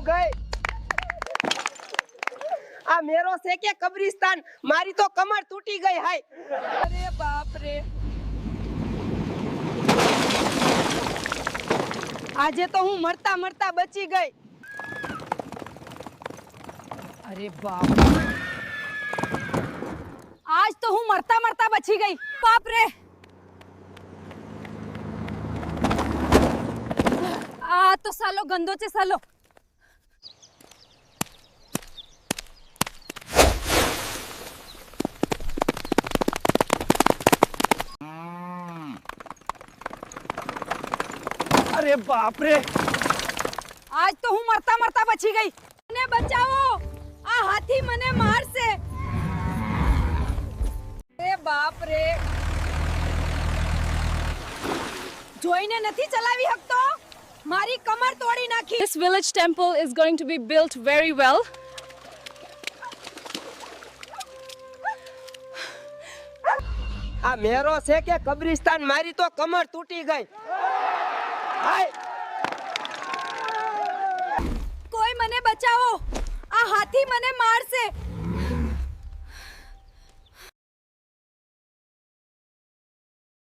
ગઈ. આ મેરો છે કે કબ્રિસ્તાન? મારી તો કમર તૂટી ગઈ. હાય અરે બાપ રે, આજે તો હું મરતા મરતા બચી ગઈ. અરે બાપ, આજ તો હું મરતા મરતા બચી ગઈ. બાપ રે, આ તો સાલો ગંદો છે સાલો. અરે બાપ રે, આજ તો હું મરતા મરતા બચી ગઈ. મને બચાવો, આ હાથી મને મારશે. અરે બાપ રે, જોઈને નથી ચલાવી શકતો, મારી કમર તોડી નાખી. This village temple is going to be built very well. આ મેરો છે કે કબ્રિસ્તાન? મારી તો કમર તૂટી ગઈ. હાય કોઈ મને બચાવો, આ હાથી મને મારશે.